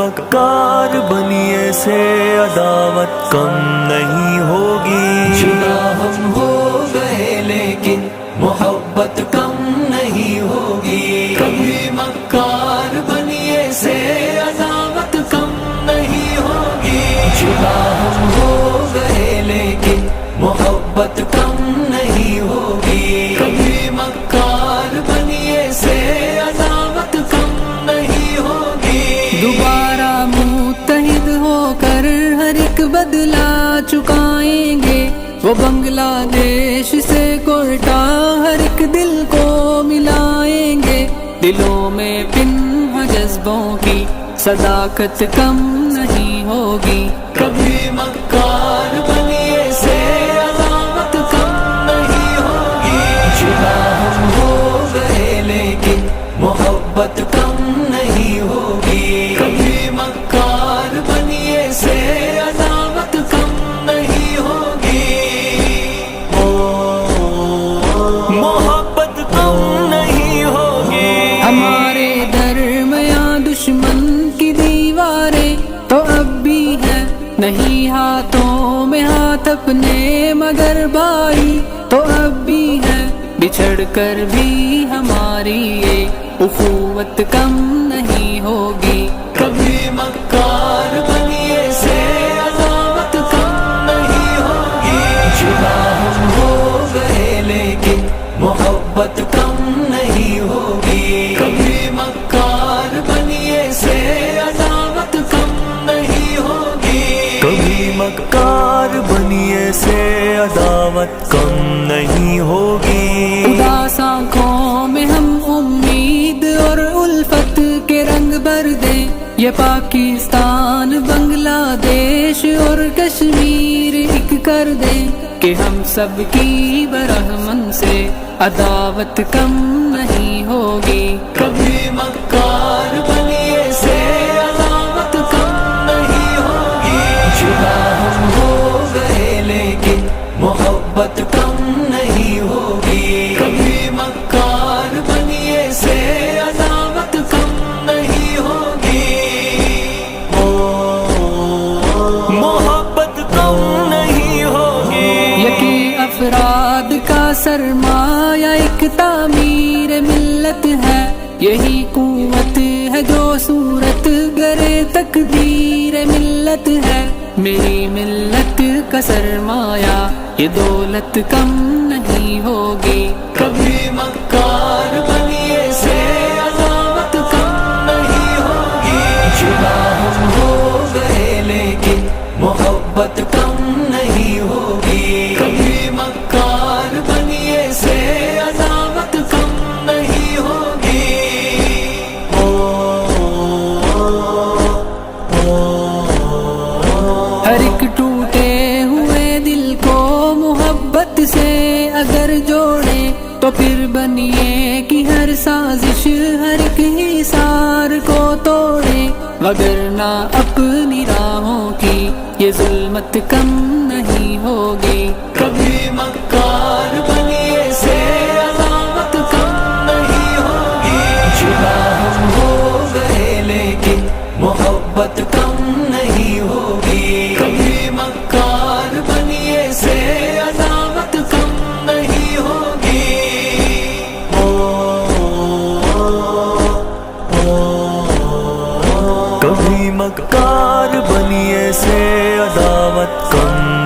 مکار بنیے سے عداوت کم نہیں ہوگی. جدا ہم ہو گئے لیکن محبت کم نہیں ہوگی. کبھی مکار بنیے سے عداوت کم نہیں ہوگی. جدا ہم ہو گئے لیکن محبت کم نہیں ہوگی. کبھی مکار بنیے سے عداوت کم نہیں ہوگی. دوبارہ متحد ہو کر ہر ایک بدلہ چکائیں گے. وہ بنگلہ دیش سے کوئٹہ ہر ایک دل کو ملائیں گے. دلوں میں پنہاں جذبوں کی صداقت کم نہیں ہوگی. کبھی مکار بنیے سے عداوت کم نہیں ہوگی. جدا ہم ہو گئے لیکن محبت کم نہیں ہوگی. کبھی مکار بنیے سے عداوت کم نہیں ہوگی. محبت کم نہیں ہوگی. ہمارے درمیاں دشمن کی دیواریں تو اب بھی ہیں، نہیں ہاتھوں میں ہاتھ اپنے مگر بھائی تو اب بھی ہے. بچھڑ کر بھی ہماری یہ اخوت کم نہیں ہوگی. کبھی مکار بنیے سے عداوت کم نہیں ہوگی. جدا ہم ہو گئے لیکن محبت کم نہیں ہوگی. کبھی مکار بنیے سے عداوت کم نہیں ہوگی. کبھی مکار بنیے سے عداوت کم نہیں ہوگی. اداس آنکھوں میں ہم امید اور الفت کے رنگ بھر دیں. یہ پاکستان بنگلہ دیش اور کشمیر ایک کر دیں کہ ہم سب کی برہمن سے عداوت کم نہیں ہوگی. کبھی مکار بنیے سے عداوت کم نہیں ہوگی. جدا ہم ہو گئے لیکن محبت کم نہیں ہوگی. کبھی مکار بنیے سے عداوت کم نہیں ہوگی. محبت کم نہیں ہوگی. یکی افراد کا سرمایہ ایک تعمیر ملت ہے. یہی قوت ہے جو صورت گرے تقدیر ملت ہے. میری ملت کا سرمایہ یہ دولت کم نہیں ہوگی. کبھی مکار بنیے سے عداوت کم نہیں ہوگی. جدا ہم ہو گئے لیکن محبت کم نہیں ہوگی. کبھی مکار بنیے سے عداوت کم نہیں ہوگی. ہر ایک ٹوٹے ہوئے دل کو محبت سے اگر جوڑے تو پھر بنیے کہ ہر سازش ہر ایک حصار کو توڑے. وگرنہ اپنی راہوں کی یہ ظلمت کم نہیں ہوگی. کبھی مکار بنیے سے عداوت کم نہیں ہوگی. جدا ہم ہو گئے لیکن محبت کم نہیں ہوگی. کبھی مکار بنیے سے عداوت کم نہیں ہوگی. کبھی مکار بنیے سے عداوت کم